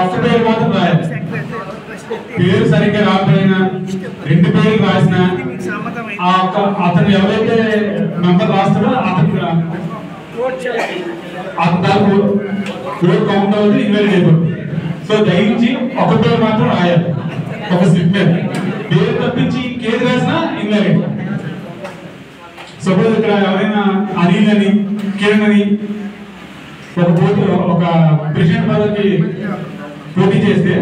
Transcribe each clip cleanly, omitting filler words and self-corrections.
ఒక్క పేరు మాత్రం రాయాలి. పేరు సరిగ్గా రాకపోయినా 2 పేర్లు రాసిన అతను ఎవరైతే నంబర్ రాస్తాడో అతను దానికి పేరు కౌంట్ అవుతుంది, ఇన్వాలిడ్ అయిపోతుంది. సో దయించి ఒక పేరు మాత్రం రాయాలి ఒక స్లిప్ మీద. పేరు తప్పించి కేసు రాసినా ఇన్వాలిడ్. సపోజ్ ఇక్కడ ఎవరైనా అనిల్ అని కిరణ్ అని ఒక ప్రెసిడెంట్ పదవికి పోటీ చేస్తే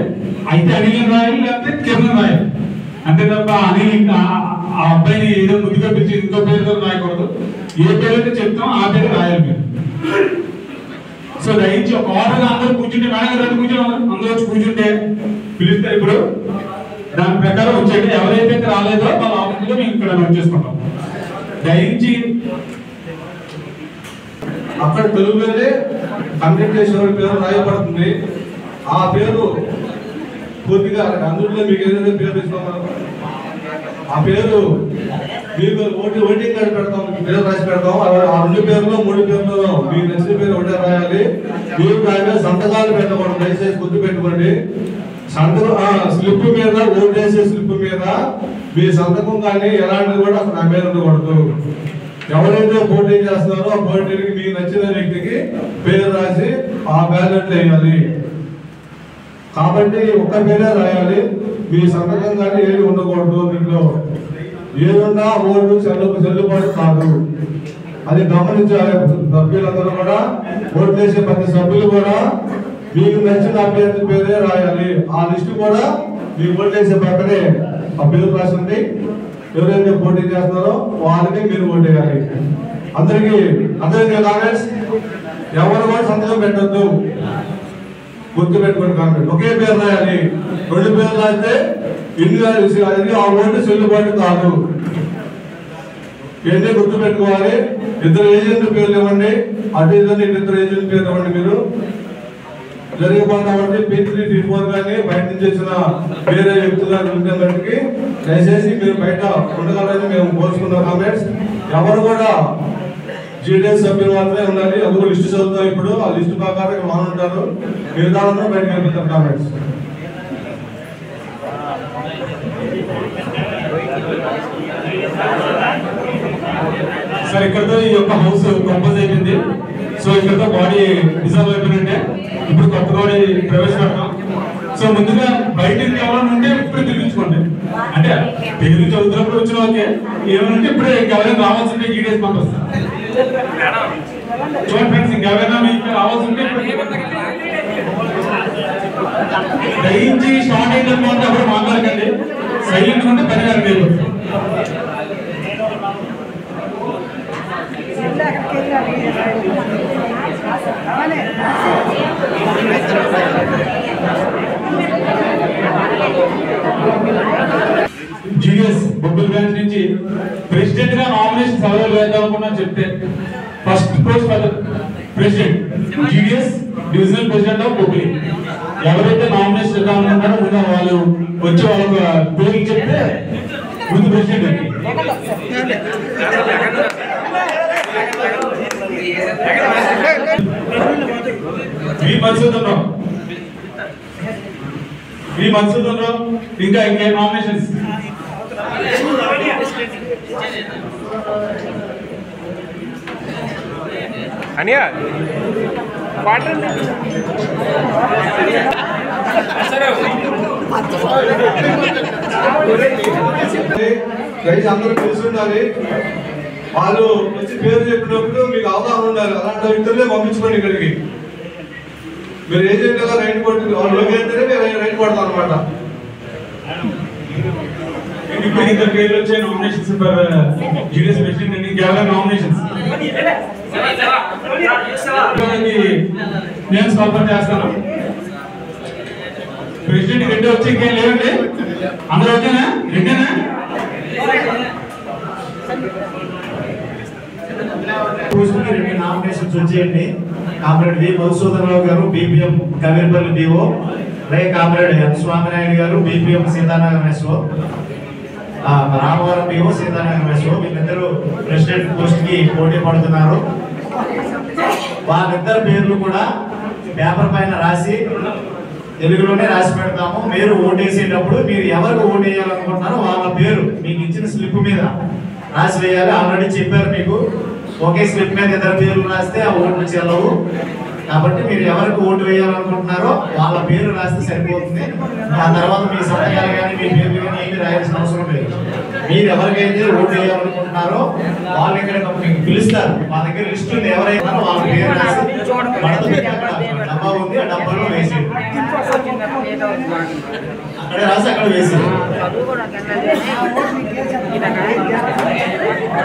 అయితే అనిల్ రాయాలి, లేకపోతే కిరణ్ రాయాలి. అంతే తప్ప అనిల్ ఆ అబ్బాయిని ఏదో ముందుగా పిలిచి ఇంకో పేరుతో రాయకూడదు. ఏ పేరు అయితే చెప్తాం ఆ పేరు రాయాలి మీరు. సో దయించి ఒక ఆర్డర్ అందరూ కూర్చుంటే మేడం గారు కూర్చొని అందరూ వచ్చి కూర్చుంటే పిలుస్తారు. ఇప్పుడు దాని ప్రకారం వచ్చేయండి. ఎవరైతే రాలేదో వాళ్ళ ఆఫీసులో మేము ఇక్కడ నోట్ చేసుకుంటాం. దయించి అక్కడ తెలుగు మీదే కంప్లీట్ చేసిన పేరు రాయబడుతుంది. ఆ పేరు పూర్తిగా అందులో మీకు ఏదైతే పేరు ఇస్తామో ఆ పేరు మీకు ఓటింగ్ కార్డు పెడతాం, పేరు రాసి పెడతాం. ఆ 2 పేర్లు 3 పేర్లు మీకు నచ్చిన పేరు ఒకటే రాయాలి. మీరు దాని సంతకాలు పెట్టకూడదు, దయచేసి గుర్తు పెట్టుకోండి. స్లిప్ మీద ఓటు వేసే స్లిప్ మీద మీ సంతకం కానీ ఎలాంటిది కూడా అసలు నా మీద ఉండకూడదు. ఎవరైతే పోటీ చేస్తున్నారో ఆ పోటీకి మీకు నచ్చిన వ్యక్తికి పేరు రాసి ఆ బ్యాలెట్ వేయాలి. కాబట్టి ఒక్క పేరే రాయాలి. మీ సంతకం కానీ ఏది ఉండకూడదు. దీంట్లో ఏదున్నా ఓటు చెల్లుబాటు కాదు, అది గమనించాలి. సభ్యులందరూ కూడా ఓటు వేసే ప్రతి సభ్యులు కూడా మీకు నచ్చిన అభ్యర్థి పేరే రాయాలి. ఆ లిస్టు కూడా మీ ఓటు వేసే పక్కనే ఆ పేరు రాసి ఉంది. ఎవరైతే పోటీ చేస్తున్నారో వాళ్ళకి మీరు ఓటు వేయాలి. అందరికీ కామెంట్స్ ఎవరు కూడా సంతకం పెట్టద్దు, గుర్తు పెట్టుకుని కామెంట్. ఒకే పేరు రాయాలి. 2 పేర్లు రాస్తే అది ఆ ఓటు చెల్లుబాటు కాదు. ఇవన్నీ గుర్తు పెట్టుకోవాలి. 2 ఏజెంట్ పేర్లు ఇవ్వండి, అటు ఇద్దరు 2 ఏజెంట్ పేర్లు ఇవ్వండి. మీరు జరిగిపోతామంటే P3 P4 కానీ బయట నుంచి వచ్చిన వేరే వ్యక్తుల బయటికి దయచేసి మీరు బయట ఉండగలని మేము కోరుకున్నాం. కామెంట్స్ ఎవరు కూడా జీడీఎస్ సభ్యులు మాత్రమే ఉండాలి. అందుకు లిస్టు చదువుతాం. ఇప్పుడు ఆ లిస్టు ప్రకారం మానుంటారు, మిగతా బయటకు వెళ్తారు. కామెంట్స్ సార్ ఇక్కడతో ఈ యొక్క హౌస్ కంపోజ్ అయిపోయింది. సో ఇక్కడతో బాడీ డిజాల్వ్ అయిపోయినట్టే. ఇప్పుడు కొత్త బాడీ ప్రవేశపెడతాం. సో ముందుగా బయటికి ఎవరైనా ఉంటే ఇప్పుడు పిలిపించుకోండి. అంటే పేరు చదువుతున్నప్పుడు వచ్చిన వాళ్ళకి ఏమంటే ఇప్పుడే ఎవరైనా రావాల్సింటే జీడీఎస్ పంపిస్తారు. చూడండి ఫ్రెండ్స్, ఇంకెవరైనా మీకు రావాల్సింటే దయించి షార్ట్ అయితే అప్పుడు మాట్లాడకండి. సైలెంట్ ఉంటే పని గారు జీడీఎస్ బొబ్బుల్ బ్రాంచ్ నుంచి ప్రెసిడెంట్ గా నామినేషన్ సభలు వేద్దామనుకున్నా చెప్తే first post president GDS divisional president of Bobbili. ఎవరైతే నామినేషన్ ఇద్దామనుకుంటారో ముందు వాళ్ళు వచ్చి వాళ్ళ పేరు చెప్తే ముందు ప్రెసిడెంట్ మధుసూదన్ ఇంకా ఇంకే నామినేషన్స్ అనియా అందరూ తెలిసి ఉండాలి. వాళ్ళు వచ్చి పేరు చెప్పినప్పుడు మీకు అవగాహన ఉండాలి. అలాంటి వ్యక్తులే పంపించుకోండి ఇక్కడికి. మీరు ఏజెంట్ గా రైట్ కొట్టింది వాళ్ళు లోకేస్తేనే మీరు రైట్ కొడతాం అనమాట. పేర్లు వచ్చే నామినేషన్స్ జీడీఎస్ ప్రెసిడెంట్ ఇంకెవరైనా నామినేషన్స్ నేను స్కాల్పర్ చేస్తాను. ప్రెసిడెంట్ 2 వచ్చి ఇంకేం లేవండి. అందరూ ఓకేనా? 2 2 నామినేషన్స్ వచ్చేయండి. Comrade we Madhusudan Rao garu BPM Kaviripalli DO, రే comrade N Swaminaidu garu BPM Seethanagaram SO, Ramavaram DO Seethanagaram SO. వీళ్ళిద్దరూ ప్రెసిడెంట్ పోస్ట్ కి పోటీ పడుతున్నారు. వాళ్ళిద్దరు పేర్లు కూడా పేపర్ పైన రాసి తెలుగులోనే రాసి పెడతాము. మీరు ఓటేసేటప్పుడు మీరు ఎవరికి ఓటు వేయాలనుకుంటున్నారో వాళ్ళ పేరు మీకు ఇచ్చిన స్లిప్ మీద రాసి వేయాలి. ఆల్రెడీ చెప్పారు మీకు, ఒకే స్లిప్ మీద ఇద్దరు పేర్లు రాస్తే ఆ ఓట్లు చెల్లవు. కాబట్టి మీరు ఎవరికి ఓటు వేయాలనుకుంటున్నారో వాళ్ళ పేరు రాస్తే సరిపోతుంది. ఆ తర్వాత మీ సంతకాలు కానీ మీ పేర్లు కానీ ఏమి రాయాల్సిన అవసరం లేదు. మీరు ఎవరికైతే ఓటు వేయాలనుకుంటున్నారో వాళ్ళు ఇక్కడ మీకు పిలుస్తారు. మా దగ్గర లిస్ట్ ఉంది, ఎవరైనా వాళ్ళ పేరు రాసి డబ్బా ఉంది, ఆ డబ్బాలో వేసి అక్కడే రాసి అక్కడ వేసి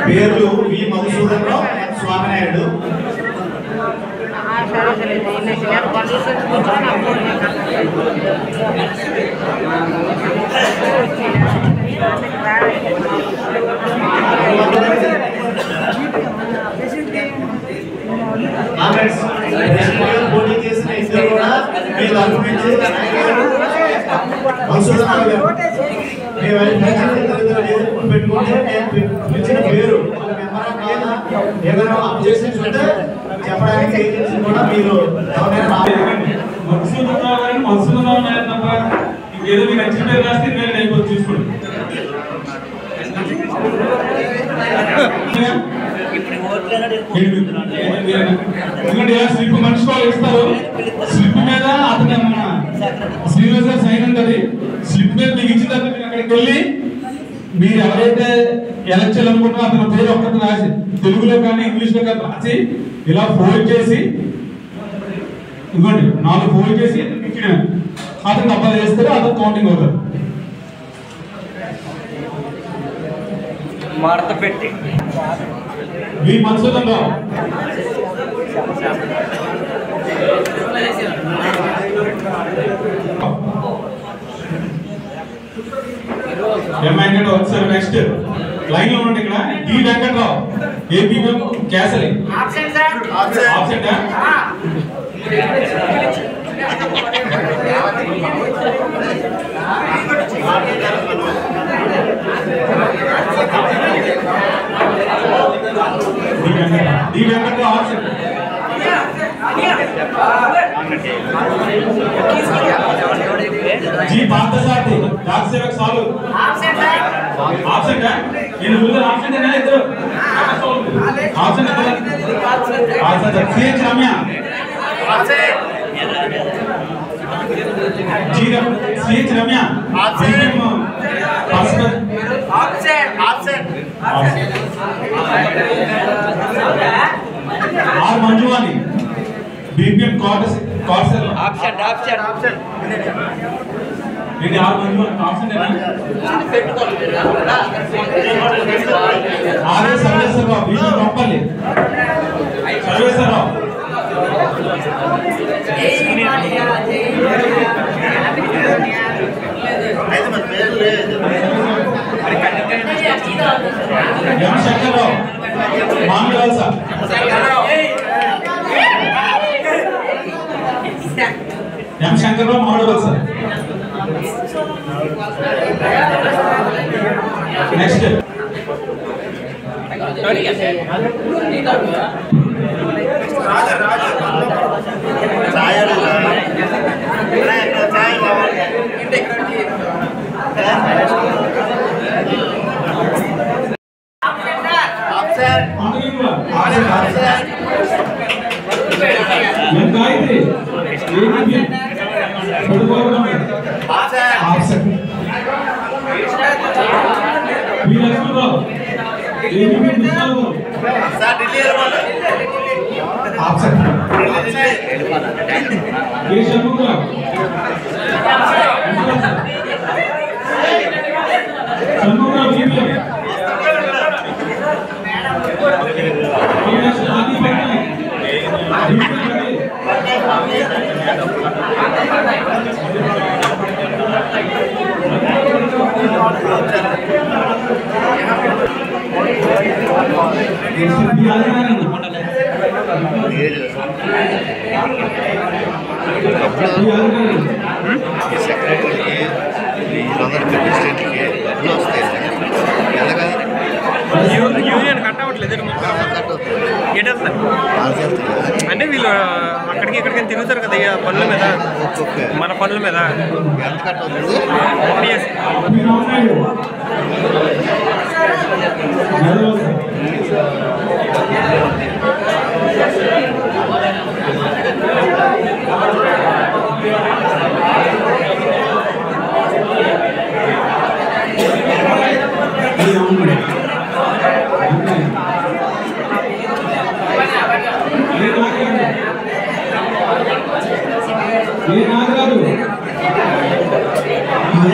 పేర్లు వి మధుసూదన్ రావు, స్వామినాయుడు. పోటీ చేసిన ఇద్దరు కూడా మీరు అనుభవించి పెట్టుకుంటే ఇచ్చిన పేరు ఏదైనా అబ్జెక్షన్స్ ఉంటే చెప్పడానికి ఏజెన్సీ కూడా మీరు మధుసూదన్ నాయుడు తప్ప ఇంకేదో మీకు నచ్చిన పేరు రాస్తే నేను అయిపోతుంది చూసుకోండి. స్లిప్ మనిషి వాళ్ళు ఇస్తారు. స్లిప్ మీద అతను శ్రీనివాస సైన్ ఉంటుంది. స్లిప్ మీద మీకు ఇచ్చిన తర్వాత మీరు అక్కడికి వెళ్ళి మీరు ఎవరైతే ఎలక్షన్ అనుకుంటారో అతని పేరు ఒక్కటి రాసి తెలుగులో కానీ ఇంగ్లీష్లో కానీ రాసి ఇలా ఫోల్డ్ చేసి ఇవ్వండి. 4 ఫోల్డ్ చేసి అతను డబ్బా చేస్తారు. అతను కౌంటింగ్ అవుతారు. మడత పెట్టి మీ మధుసూదన్ రావు వచ్చారు. నెక్స్ట్ లైన్ లో ఉండండి. ఇక్కడ డి వెంకట్రావు, ఏపీఎం క్యాసలి. Absent D Venkatrao absent. G Parthasarathi, రాజసేవక్ సాలు ఆబ్సెంట్. నేను ముందు ఆబ్సెంట్ అయినా ఇద్దరు absent. CH Ramya CH Ramya R Manjuvani, BPM కార్సెల్ ఆబ్సెంట్ ఇది ఆర్ మంజువాణి ఆబ్సెంట్ అయినా. RA Sarveswararao, BPM Rompalli Sarveswararao. M Shankarrao, Mamidivalasa. M Shankarrao, Mamidivalasa. Next union కట్టవట్లేదు అంటే వీళ్ళు అక్కడికి ఇక్కడికి తిరుగుతారు కదా ఇక పనుల మీద, మన పనుల మీద. ఎంత కట్టవుతుంది?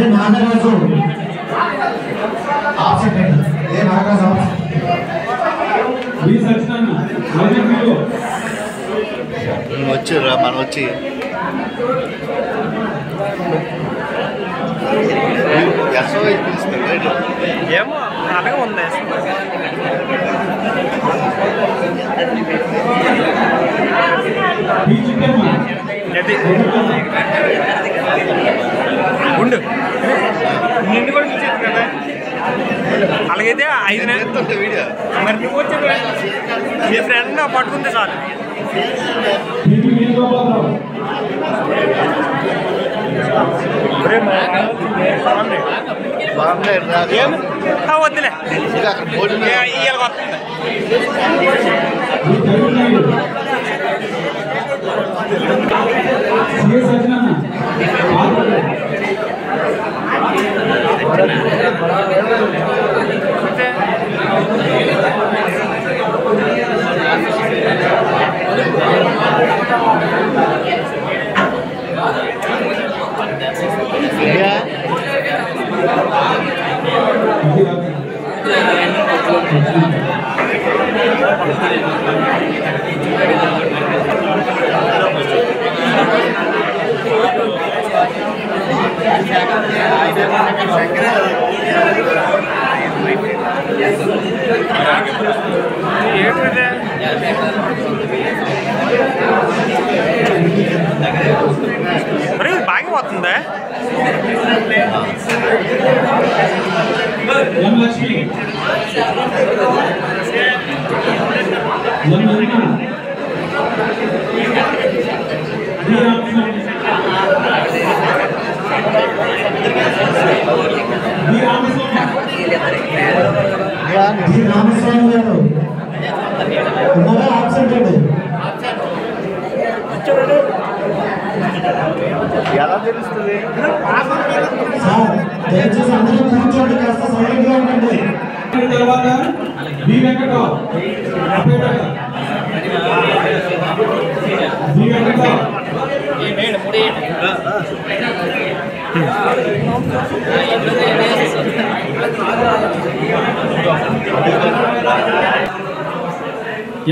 నాగరాజు వచ్చారా మనం వచ్చి ఎస్ఓఐ పిలుస్తుంది. ఏమో అలాగే ఉంది. ఉండు నిన్ను కూడా చూసేది కదా. అలాగైతే 5 నెలలు వీడియో మరి నువ్వు వచ్చేది మీ ఫ్రెండ్ పట్టుకుంటే చాలు. వద్దులే ఇవాళ వస్తుంది. మరి బాగా పోతుందా? రామస్వామి గారు ఉన్నారా? ఆబ్సెంట్ అండి. ఎలా తెలుస్తుంది? సార్ దయచేసి అందరూ కూర్చోండి, కాస్త సైలెంట్ గా ఉండండి. తర్వాత బి వెంకట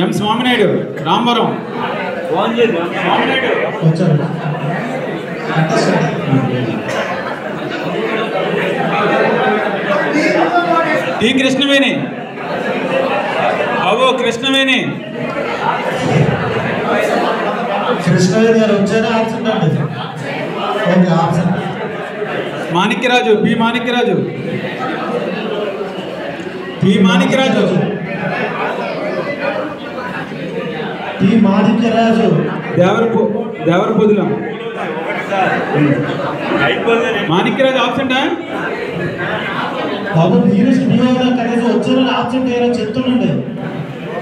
ఎం స్వామినాయుడు రాంవరం వచ్చారు. టి కృష్ణవేణి అవో కృష్ణవేణి కృష్ణవేణి గారు వచ్చారా? ఆబ్సెంట్ అండి. Okay absent. Manikyaraju B Manikyaraju B Manikyaraju T Manikyaraju Devarapodula Manikyaraju ఆబ్సెంటా? బాబు మీరు కనీసం వచ్చారని ఆబ్సెంట్ అయ్యారో చెప్తుండండి.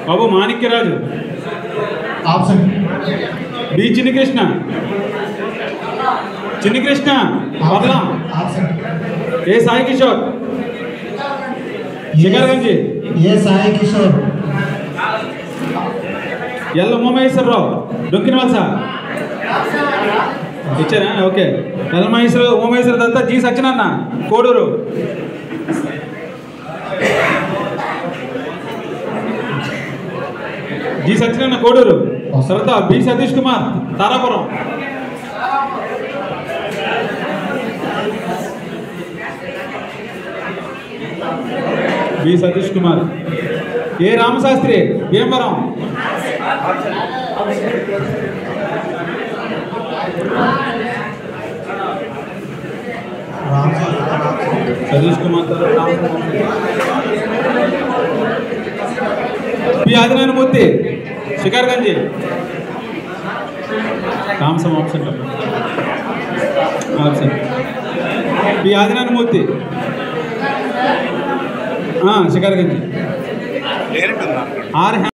బాబు మాణిక్యరాజు ఆబ్సెంట్. బి చిన్నకృష్ణ వదలం. ఆబ్సెంట్. ఏ సాయి కిషోర్ శిఖర్గంజి ఏ సాయి కిషోర్. ఎల్ల ఉమామహేశ్వరరావు డొక్కినవలస ఇచ్చారా? ఓకే. ఎల్ల ఉమామహేశ్వర దత్త జి సత్యనారాయణ కోడూరు జి సత్యనారాయణ కోడూరు. తర్వాత B Satish Kumar Tarapuram B Satish Kumar. A Ramashastri Bhimavaram Satish Kumar. P Adinarayanamurthy శిఖర్గంజి రామసం option option P Adinarayanamurthy శిఖర్గంజ్ direct ఉందా? ఆర్